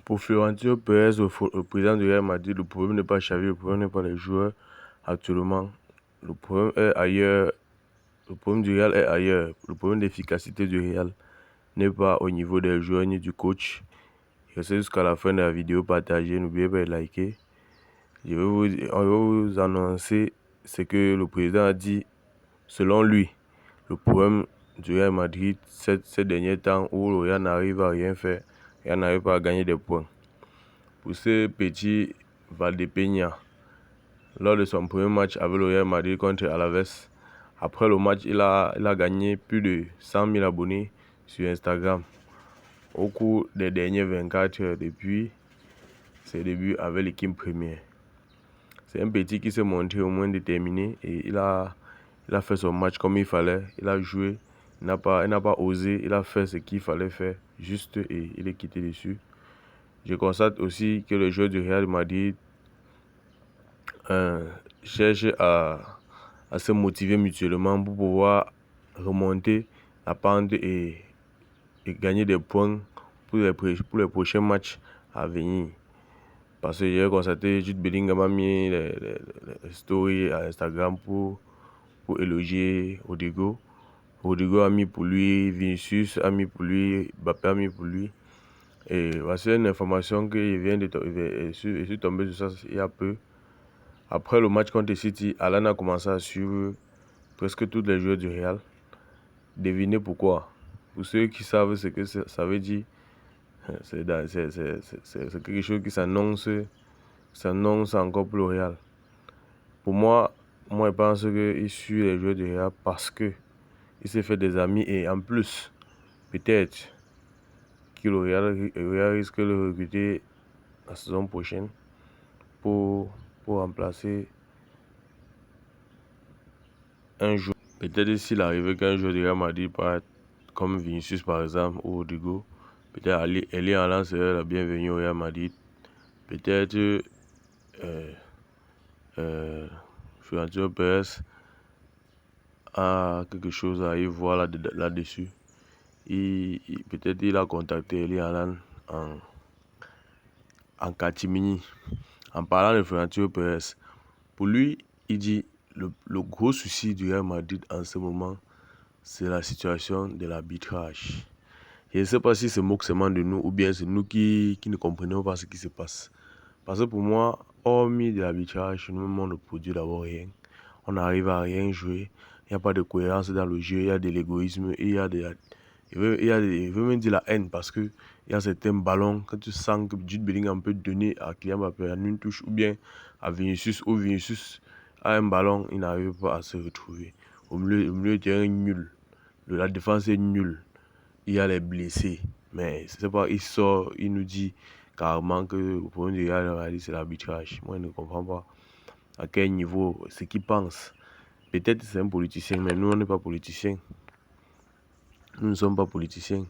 Pour Florentino Pérez, le président du Real Madrid, le problème n'est pas Xavi, le problème n'est pas les joueurs actuellement. Le problème est ailleurs. Le problème du Real est ailleurs. Le problème d'efficacité du Real n'est pas au niveau des joueurs ni du coach. Restez jusqu'à la fin de la vidéo, partagez, n'oubliez pas de liker. On va vous annoncer ce que le président a dit. Selon lui, le problème du Real Madrid ces derniers temps où le Real n'arrive à rien faire, le Real n'arrive pas à gagner des points. Pour ce petit Valdepeña, lors de son premier match avec le Real Madrid contre Alaves, après le match, il a gagné plus de 100 000 abonnés sur Instagram au cours des dernières 24 heures depuis ses débuts avec l'équipe première. C'est un petit qui s'est montré au moins déterminé et il a fait son match comme il fallait. Il a joué, il n'a pas osé, il a fait ce qu'il fallait faire juste et il est quitté dessus. Je constate aussi que les joueurs du Real Madrid cherchent à se motiver mutuellement pour pouvoir remonter la pente et gagner des points pour les prochains matchs à venir. Parce que j'ai constaté Jude Bellingham a mis les stories à Instagram pour élogier Rodrigo. Rodrigo a mis pour lui, Vinicius a mis pour lui, Mbappé a mis pour lui. Et voici une information que je suis tombé sur ça il y a peu. Après le match contre City, Alan a commencé à suivre presque tous les joueurs du Real. Devinez pourquoi. Pour ceux qui savent ce que ça veut dire, c'est quelque chose qui s'annonce encore pour le Real. Pour moi, je pense qu'il suit les joueurs du Real parce que il s'est fait des amis et en plus, peut-être que le Real risque de le recruter la saison prochaine pour remplacer un joueur. Peut-être s'il arrive qu'un joueur du Real Madrid parte comme Vinicius par exemple ou Rodrigo, peut-être Erling Haaland serait la bienvenue au Real Madrid. Peut-être Florentino Pérez a quelque chose à y voir là-dessus. Peut-être il a contacté Erling Haaland en catimini. En parlant de Florentino Pérez, pour lui, il dit le gros souci du Real Madrid en ce moment, c'est la situation de l'arbitrage. Je ne sais pas si se moque seulement de nous ou bien c'est nous qui ne comprenons pas ce qui se passe. Parce que pour moi, hormis de l'arbitrage, nous on ne produit d'abord rien. On n'arrive à rien jouer. Il n'y a pas de cohérence dans le jeu. Il y a de l'égoïsme. Il veut même dire la haine parce que il y a certains ballons que tu sens que Jude Bellingham peut donner à Kylian Mbappé en une touche ou bien à Vinicius ou Vinicius a un ballon, il n'arrive pas à se retrouver. Au milieu de terrain nul. La défense est nulle. Il y a les blessés. Mais c'est pas, il sort, il nous dit carrément que le problème du Real Madrid c'est l'arbitrage. Moi je ne comprends pas à quel niveau, ce qu'il pense. Peut-être c'est un politicien, mais nous on n'est pas politiciens. Nous ne sommes pas politiciens.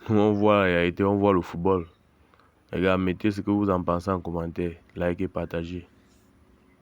Nous on voit la réalité, on voit le football. Les gars, mettez ce que vous en pensez en commentaire, likez, partagez.